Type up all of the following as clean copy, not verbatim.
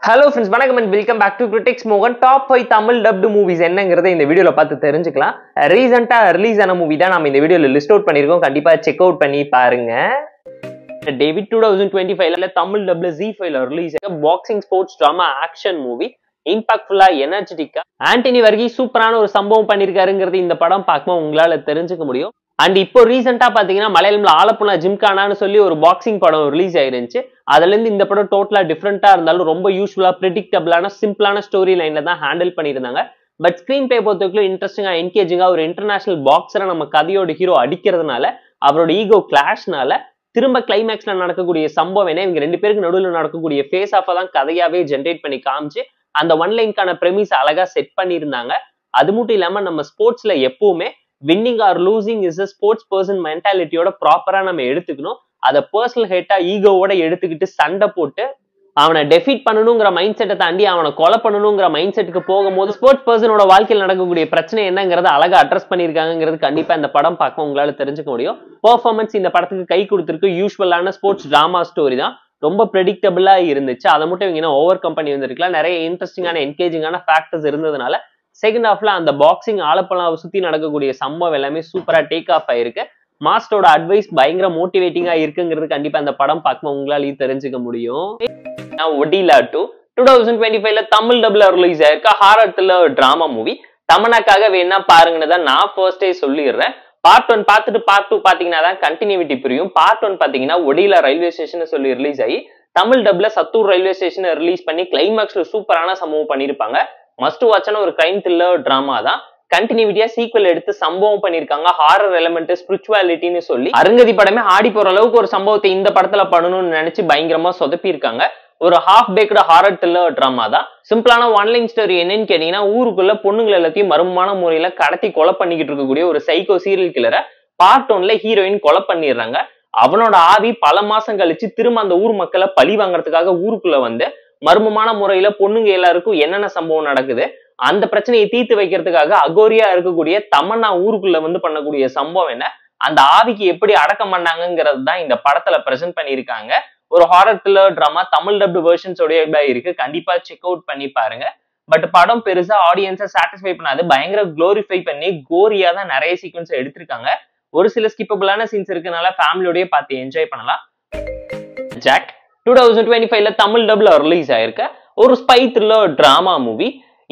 Hello friends, வணக்கம் and welcome back to Critics Mogan. Top 5 Tamil dubbed movies என்னங்கிறத இந்த வீடியோல பார்த்து தெரிஞ்சுக்கலாம். ரீசெண்டா ரிலீஸ் ஆன மூவி தான் நாம இந்த வீடியோல லிஸ்ட் அவுட் பண்ணிருக்கோம். கண்டிப்பா செக் அவுட் பண்ணி பாருங்க. டேவிட் 2025ல தமிழ் டப்ல Z5ல ரிலீஸ் ஆன boxing sports drama action movie. இம்பாக்ட்ஃபுல்லா எனர்ஜெட்டிக்கா ஆண்டனி வர்கி சூப்பரான ஒரு சம்பவம் பண்ணிருக்காருங்கிறது இந்த படம் பார்க்கும்போது உங்களால தெரிஞ்சுக்க முடியும். அண்ட் இப்போ ரீசெண்டா பாத்தீங்கன்னா மலையாளம்ல ஆலப்புழா ஜிம்கானான்னு சொல்லி ஒரு பாக்ஸிங் படம் ரிலீஸ் ஆயிருந்துச்சு. அதுல இருந்து இந்த படம் டோட்டலா டிஃப்ரெண்டா இருந்தாலும் ரொம்ப யூஸ்ஃபுல்லா ப்ரெடிக்டபிளான சிம்பிளான ஸ்டோரி லைன்ல தான் ஹேண்டில் பண்ணியிருந்தாங்க. பட் ஸ்கிரீன் பிளே பொறுத்தவரைக்கும் இன்ட்ரெஸ்டிங்கா என்கேஜிங்கா ஒரு இன்டர்நேஷனல் பாக்ஸரை நம்ம கதையோட ஹீரோ அடிக்கிறதுனால அவரோட ஈகோ கிளாஷ்னால திரும்ப கிளைமேக்ஸ்ல நடக்கக்கூடிய சம்பவம் என்ன இவங்க ரெண்டு பேருக்கு நடுவில் நடக்கக்கூடிய ஃபேஸ் ஆஃப் தான் கதையாவே ஜென்ரேட் பண்ணி காமிச்சு அந்த ஒன் லைன்கான பிரமிஸ் அழகா செட் பண்ணியிருந்தாங்க. அது மட்டும் இல்லாம நம்ம ஸ்போர்ட்ஸ்ல எப்பவுமே winning or losing is a sports person மென்டாலிட்டியோட ப்ராப்பரா நம்ம எடுத்துக்கணும். அதை பர்சனல் ஹேட்டா ஈகோவோட எடுத்துக்கிட்டு சண்டை போட்டு அவனை டெஃபீட் பண்ணணுங்கிற மைண்ட் செட்டை தாண்டி அவனை கொலை பண்ணணுங்கிற மைண்ட் செட்டுக்கு போகும்போது ஸ்போர்ட்ஸ் பர்சனோட வாழ்க்கையில் நடக்கக்கூடிய பிரச்சனை என்னங்கிறத அழகா அட்ரஸ் பண்ணியிருக்காங்கிறது கண்டிப்பா இந்த படம் பார்க்க உங்களால தெரிஞ்சுக்க முடியும். பெர்ஃபார்மன்ஸ் இந்த படத்துக்கு கை கொடுத்துருக்கு. யூஸ்வலான ஸ்போர்ட்ஸ் டிராமா ஸ்டோரி தான், ரொம்ப ப்ரெடிக்டபிளா இருந்துச்சு. அதை மட்டும் இவங்க ஓவர் கம் பண்ணி வந்திருக்கலாம். நிறைய இன்ட்ரெஸ்டிங்கான என்கேஜிங்கான ஃபேக்டர்ஸ் இருந்ததுனால செகண்ட் ஹாஃப்ல அந்த பாக்ஸிங் ஆலப்பழாவை சுத்தி நடக்கக்கூடிய சம்பவம் எல்லாமே சூப்பரா டேக் ஆஃப் ஆயிருக்கு. மாஸ்டரோட அட்வைஸ் பயங்கர மோட்டிவேட்டிங்கா இருக்குங்கிறது கண்டிப்பா அந்த படம் பார்க்கும்போது உங்களாலையும் தெரிஞ்சுக்க முடியும். ஒடிலா 2 2025ல தமிழ் டப்ல ரிலீஸ் ஆயிருக்க ஹாரர் த்ரில்லர் டிராமா மூவி. தமனாக்காக வேணா பாருங்கன்னு தான் நான் ஃபர்ஸ்டே சொல்லிடுறேன். பார்ட் 1 பார்த்துட்டு பார்ட் 2 பாத்தீங்கன்னா தான் கண்டினியூட்டி புரியும். பார்ட் 1 பாத்தீங்கன்னா ஒடிலா ரயில்வே ஸ்டேஷன் சொல்லி ரிலீஸ் ஆகி தமிழ் டப்ல சத்தூர் ரயில்வே ஸ்டேஷன் ரிலீஸ் பண்ணி கிளைமேக்ஸ்ல சூப்பரான சம்பவம் பண்ணிருப்பாங்க. மஸ்ட் வாட்சான ஒரு கிரைம் த்ரில்லர் டிராமா தான். கண்டினியூட்டியா சீக்வல் எடுத்து சம்பவம் பண்ணிருக்காங்க. ஹாரர் எலிமெண்ட் ஸ்பிரிச்சுவாலிட்டின்னு சொல்லி அருங்கதி படமே ஆடி போற அளவுக்கு ஒரு சம்பவத்தை இந்த படத்துல பண்ணணும்னு நினைச்சு பயங்கரமா சொதப்பி இருக்காங்க. ஒரு half baked horror thriller drama தான். சிம்பிளான ஒன்லைன் ஸ்டோரி என்னன்னு கேட்டீங்கன்னா, ஊருக்குள்ள பொண்ணுங்களை எல்லாத்தையும் மர்மமான முறையில கடத்தி கொலை பண்ணிக்கிட்டு இருக்கக்கூடிய ஒரு சைக்கோ சீரியல் கில்லரை பார்ட் 1ல ஹீரோயின் கொலை பண்ணிடுறாங்க. அவனோட ஆவி பல மாசம் கழிச்சு திரும்ப அந்த ஊர் மக்களை பழி வாங்கறதுக்காக ஊருக்குள்ள வந்து மர்மமான முறையில பொண்ணுங்க எல்லாருக்கும் என்னென்ன சம்பவம் நடக்குது அந்த பிரச்சனையை தீர்த்து வைக்கிறதுக்காக அகோரியா இருக்கக்கூடிய தமன்னா ஊருக்குள்ள வந்து பண்ணக்கூடிய சம்பவம் என்ன, அந்த ஆவிக்கு எப்படி அடக்கம் பண்ணாங்கிறது தான் இந்த படத்துல பிரசன்ட் பண்ணியிருக்காங்க. ஒரு horror thriller drama Tamil dubbed வெர்ஷன்ஸோட இருக்கு. கண்டிப்பா செக் அவுட் பண்ணி பாருங்க. பட் படம் பெருசா ஆடியன்ஸை சாட்டிஸ்ஃபை பண்ணாது. பயங்கர குளோரிஃபை பண்ணி கோரியா தான் நிறைய சீக்வன்ஸ் எடுத்திருக்காங்க. ஒரு சில ஸ்கிப்பபிளான சீன்ஸ் இருக்கனால ஃபேமிலியோடய பார்த்து என்ஜாய் பண்ணலாம். ஜாக் 2025ல தமிழ் டப்ல ரிலீஸ் ஆயிருக்க ஒரு ஸ்பை த்ரில்லர் டிராமா மூவி.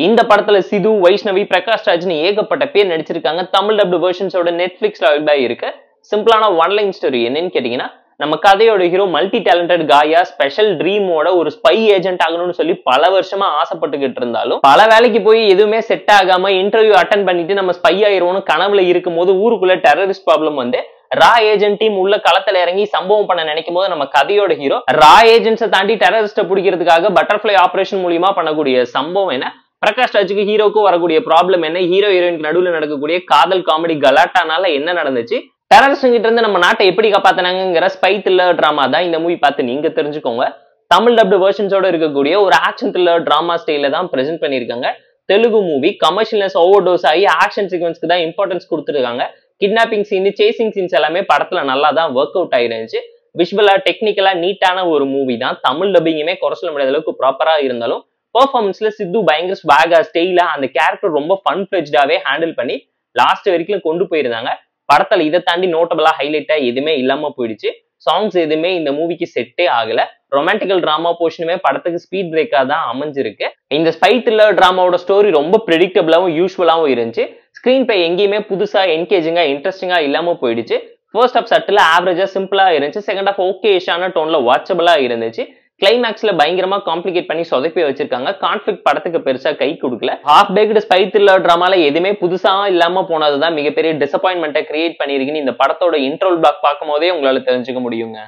இந்த படத்துல சிது, வைஷ்ணவி, பிரகாஷ் ராஜ்னு ஏகப்பட்ட பேர் நடிச்சிருக்காங்க. தமிழ் டப்டு வெர்ஷன்ஸோட நெட்ஃபிளிக்ஸ்ல இருக்கு. சிம்பிளான ஒன்லைன் ஸ்டோரி என்னன்னு கேட்டீங்கன்னா, நம்ம கதையோட ஹீரோ மல்டி டேலண்டட் காயா ஸ்பெஷல் ட்ரீமோட ஒரு ஸ்பை ஏஜென்ட் ஆகணும்னு சொல்லி பல வருஷமா ஆசைப்பட்டுக்கிட்டு இருந்தாலும் பல வேலைக்கு போய் எதுவுமே செட் ஆகாம இன்டர்வியூ அட்டன் பண்ணிட்டு நம்ம ஸ்பை ஆயிருவோம்னு கனவுல இருக்கும் போது ஊருக்குள்ள டெரரிஸ்ட் ப்ராப்ளம் வந்து ரா ஏஜென்ட் டீம் உள்ள களத்துல இறங்கி சம்பவம் பண்ண நினைக்கும் போது நம்ம கதையோட ஹீரோ ரா ஏஜென்ட்ஸை தாண்டி டெரரிஸ்ட பிடிக்கிறதுக்காக பட்டர்ஃபிளை ஆபரேஷன் மூலியமா பண்ணக்கூடிய சம்பவம் என்ன, பிரகாஷ் ராஜுக்கு ஹீரோக்கும் வரக்கூடிய ப்ராப்ளம் என்ன, ஹீரோ ஹீரோயினுக்கு நடுவில் நடக்கக்கூடிய காதல் காமெடி கலாட்டானால என்ன நடந்துச்சு, டெரரிஸ்ட் கிட்ட இருந்து நம்ம நாட்டை எப்படி காப்பாத்தினாங்கிற ஸ்பை த்ரில்லர் டிராமா தான் இந்த மூவி பார்த்து நீங்க தெரிஞ்சுக்கோங்க. தமிழ் டப்டு வெர்ஷன்ஸோட இருக்கக்கூடிய ஒரு ஆக்ஷன் த்ரில்லர் டிராமா ஸ்டைல தான் பிரசென்ட் பண்ணிருக்காங்க. தெலுங்கு மூவி கமர்ஷியல்னஸ் ஓவர் டோஸ் ஆகி ஆக்ஷன் சீக்வன்ஸ்க்கு தான் இம்பார்ட்டன்ஸ் கொடுத்துருக்காங்க. கிட்னாப்பிங் சீன், சேசிங் சீன்ஸ் எல்லாமே படத்துல நல்லா தான் ஒர்க் அவுட் ஆயிருந்துச்சு. விஷுவலா டெக்னிக்கலா நீட்டான ஒரு மூவி தான். தமிழ் டப்பிங்குமே குறை சொல்ல முடியாத அளவுக்கு ப்ராப்பரா இருந்தாலும் பெர்ஃபார்மன்ஸ்ல சித்து பயங்கர ஸ்வாகா ஸ்டைலா அந்த கேரக்டர் ரொம்ப ஃபன் ஃபிளெஜ்டாவே ஹேண்டில் பண்ணி லாஸ்ட் வரைக்கும் கொண்டு போயிருந்தாங்க. படத்துல இதை தாண்டி நோட்டபிளா ஹைலைட்டா எதுவுமே இல்லாம போயிடுச்சு. சாங்ஸ் எதுவுமே இந்த மூவிக்கு செட்டே ஆகல. ரொமான்டிக்கல் டிராமா போர்ஷனுமே படத்துக்கு ஸ்பீட் பிரேக்கா தான் அமைஞ்சிருக்கு. இந்த ஸ்பை த்ரில்லர் டிராமாவோட ஸ்டோரி ரொம்ப ப்ரெடிக்டபிளாவும் யூஸ்வலாவும் இருந்துச்சு. ஸ்கிரீன் பிளே எங்கேயுமே புதுசா என்கேஜிங்கா இன்ட்ரெஸ்டிங்கா இல்லாம போயிடுச்சு. ஃபர்ஸ்ட் ஹாஃப் சட்டில் ஆவரேஜா சிம்பிளா இருந்துச்சு. செகண்ட் ஹாஃப் ஓகேஷான டோன்ல வாட்சபிளா இருந்துச்சு. கிளைமேக்ஸ்ல பயங்கரமா காம்ப்ளிகேட் பண்ணி சொதப்பி வச்சிருக்காங்க. கான்ஃபிளிக்ட் படத்துக்கு பெருசா கை கொடுக்கல. ஹாஃப் பேக்டு ஸ்பை த்ரில்லர் டிராமால எதுவுமே புதுசா இல்லாம போனதுதான் மிகப்பெரிய டிசப்பாயின்மெண்ட்டை கிரியேட் பண்ணிருக்குன்னு இந்த படத்தோட இன்ட்ரோல் பிளாக் பார்க்கும் போதே உங்களால தெரிஞ்சுக்க முடியுங்க.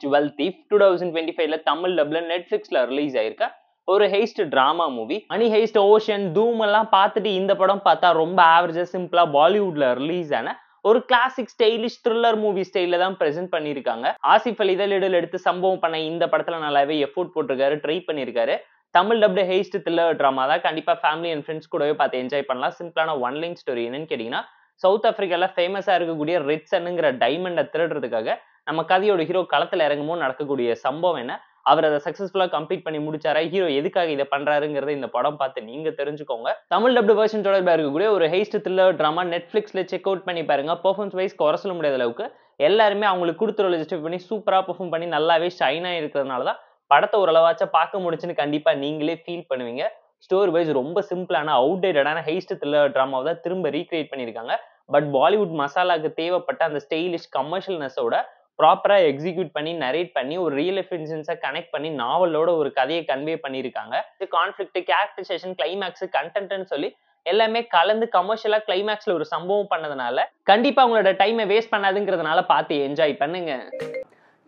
12th Thief 2025ல தமிழ் டப்ல நெட்ஃபிளிக்ஸ்ல ரிலீஸ் ஆயிருக்க ஒரு ஹெய்ஸ்ட் டிராமா மூவி. மணி ஹெய்ஸ்ட், ஓஷன், தூம் எல்லாம் பார்த்துட்டு இந்த படம் பார்த்தா ரொம்ப ஆவரேஜா சிம்பிளா பாலிவுட்ல ரிலீஸ் ஆன ஒரு கிளாசிக் ஸ்டைலிஷ் த்ரில்லர் மூவி ஸ்டைல தான் பிரசென்ட் பண்ணிருக்காங்க. ஆசிஃப் அலி இதழில் எடுத்து சம்பவம் பண்ண இந்த படத்துல நல்லாவே எஃபோர்ட் போட்டிருக்காரு, ட்ரை பண்ணிருக்காரு. Tamil dubbed heist thriller drama தான். கண்டிப்பா ஃபேமிலி அண்ட் ஃப்ரெண்ட்ஸ் கூடவே பார்த்து என்ஜாய் பண்ணலாம். சிம்பிளான ஒன்லைன் ஸ்டோரி என்னன்னு கேட்டீங்கன்னா, சவுத் ஆப்பிரிக்கால ஃபேமஸா இருக்கக்கூடிய ரெட் சன்னுங்கிற டைமண்டை திருடுறதுக்காக நம்ம கதையோட ஹீரோ களத்துல இறங்கும்போது நடக்கக்கூடிய சம்பவம் என்ன, அவர் அதை சக்சஸ்ஃபுல்லா கம்ப்ளீட் பண்ணி முடிச்சாரா, ஹீரோ எதுக்காக இதை பண்றாருங்கிறத இந்த படம் பார்த்து நீங்க தெரிஞ்சுக்கோங்க. தமிழ் டப்டு வெர்ஷன் தொடர்பாக இருக்கக்கூடிய ஒரு ஹெய்ஸ்ட் த்ரில்லர் டிராமா நெட்ஃபிளிக்ஸ்ல செக் அவுட் பண்ணி பாருங்க. பெர்ஃபார்மன்ஸ் வைஸ் குறை சொல்ல முடியாத அளவுக்கு எல்லாருமே அவங்களுக்கு கொடுத்த ரோலை ஜஸ்டிஃபை பண்ணி சூப்பரா பெர்ஃபார்ம் பண்ணி நல்லாவே ஷைனா இருக்கிறதுனால தான் படத்தை ஓரளவாச்சும் பார்க்க முடிச்சுன்னு கண்டிப்பா நீங்களே ஃபீல் பண்ணுவீங்க. ஸ்டோரி வைஸ் ரொம்ப சிம்பிளான அவுடேட்டடான ஹெய்ஸ்ட் த்ரில்லர் டிராமாவை தான் திரும்ப ரீக்ரியேட் பண்ணியிருக்காங்க. பட் பாலிவுட் மசாலாக்கு தேவைப்பட்ட அந்த ஸ்டைலிஷ் கமர்ஷியல்னஸோட ப்ராப்பரா எக்ஸிக்யூட் பண்ணி நரேட் பண்ணி ஒரு ரியல் எஃபென்ஷன்ஸை கனெக்ட் பண்ணி நாவலோட ஒரு கதையை கன்வே பண்ணியிருக்காங்க. கான்ஃபிளிக்ட், கேரக்டரைசேஷன், கிளைமேக்ஸ், கண்டென்ட்னு சொல்லி எல்லாமே கலந்து கமர்ஷியலா கிளைமேக்ஸ்ல ஒரு சம்பவம் பண்ணதுனால கண்டிப்பா உங்களோட டைமை வேஸ்ட் பண்ணாதுங்கிறதுனால பார்த்து என்ஜாய் பண்ணுங்க.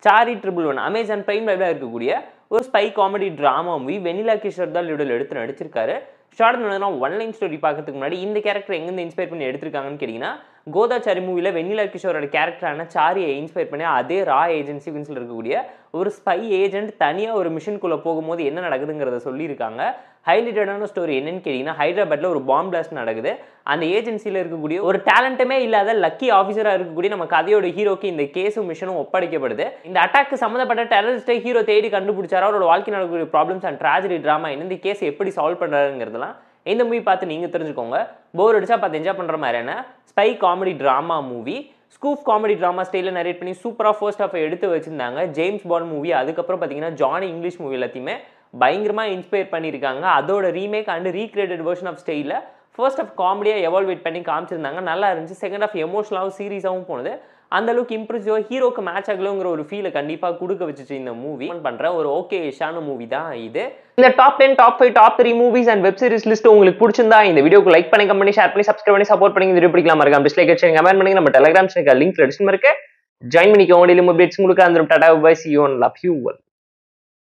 சாரி ட்ரிபிள் 1 அமேசான் பிரைம் லைவ்ல இருக்கக்கூடிய ஒரு ஸ்பை காமெடி டிராமா மூவி. வெண்ணிலா கிஷோர் தான் லீடல் எடுத்து நடிச்சிருக்காரு. ஷார்ட் ஒன்லைன் ஸ்டோரி பார்க்கறதுக்கு முன்னாடி இந்த கேரக்டர் எங்கிருந்து இன்ஸ்பயர் பண்ணி எடுத்திருக்காங்கன்னு கேட்டீங்கன்னா, கோதாச்சாரி மூவில வெண்ணிலா கிஷோரோட கேரக்டரான சாரியை இன்ஸ்பயர் பண்ணி அதே ரா ஏஜென்சி இருக்கக்கூடிய ஒரு ஸ்பை ஏஜென்ட் தனியா ஒரு மிஷனுக்குள்ள போகும்போது என்ன நடக்குதுங்கிறத சொல்லியிருக்காங்க. ஹைலைட்டடான ஸ்டோரி என்னன்னு கேட்டீங்கன்னா, ஹைதராபாத்ல ஒரு பாம்பு பிளாஸ்ட் நடக்குது. அந்த ஏஜென்சியில இருக்கக்கூடிய ஒரு டேலண்ட்டுமே இல்லாத லக்கி ஆஃபீஸரா இருக்கக்கூடிய நம்ம கதையோட ஹீரோக்கு இந்த கேஸும் மிஷனும் ஒப்படைக்கப்படுது. இந்த அட்டாக்கு சம்மந்தப்பட்ட டெரரிஸ்டை ஹீரோ தேடி கண்டுபிடிச்சாரு. அவரோட வாழ்க்கை நடக்கக்கூடிய ப்ராப்ளம்ஸ் அண்ட் ட்ராஜடி டிராமா என்ன, இந்த கேஸ் எப்படி சால்வ் பண்றாருங்கிறதுலாம் இந்த மூவி பார்த்து நீங்க தெரிஞ்சுக்கோங்க. போர் அடிச்சா பார்த்து என்ஜாய் பண்ற மாதிரியான spy comedy drama movie. Scoop comedy drama ஸ்டைல நரேட் பண்ணி சூப்பரா ஃபர்ஸ்ட் ஹாஃப் எடுத்து வச்சிருந்தாங்க. ஜேம்ஸ் பாண்ட் மூவி, அதுக்கப்புறம் பார்த்தீங்கன்னா ஜானி இங்கிலீஷ் மூவி எல்லாத்தையுமே பயங்கரமா இன்ஸ்பயர் பண்ணியிருக்காங்க. அதோட remake and recreated version of ஸ்டைல ஃபர்ஸ்ட் ஆஃப் காமெடியா எவால்வேட் பண்ணி காமிச்சிருந்தாங்க. நல்லா இருந்துச்சு. செகண்ட் ஆஃப் எமோஷனலாகவும் சீரியஸாகவும் போனது. அந்த அளவுக்கு இம்ப்ரெசிவா ஹீரோக்கு மேட்ச் ஆகலங்கிற ஒரு ஃபீலை கண்டிப்பா கொடுக்க வச்சுச்சு இந்த மூவி. பண்ற ஒரு ஓகேஷான மூவி தான் இது. இந்த top 10, top 5, top 3 movies and web series list உங்களுக்கு பிடிச்சிருந்தா இந்த வீடியோக்கு லைக் பண்ணி, கமெண்ட் பண்ணி, ஷேர் பண்ணி, சப்ஸ்கிரைப் பண்ணி சப்போர்ட் பண்ணி இந்த வீடியோ பிடிக்கலாம் மறக்காம டிஸ்லைக் அடிச்சு கமெண்ட் பண்ணுங்க. நம்ம டெலிகிராம் சேனல் லிங்க் டிஸ்கிரிப்ஷன்ல இருக்கு. ஜாயின் பண்ணிக்கோங்க. டெய்லி அப்டேட்ஸ் உங்களுக்கு அந்த tata bye, see you and love you all.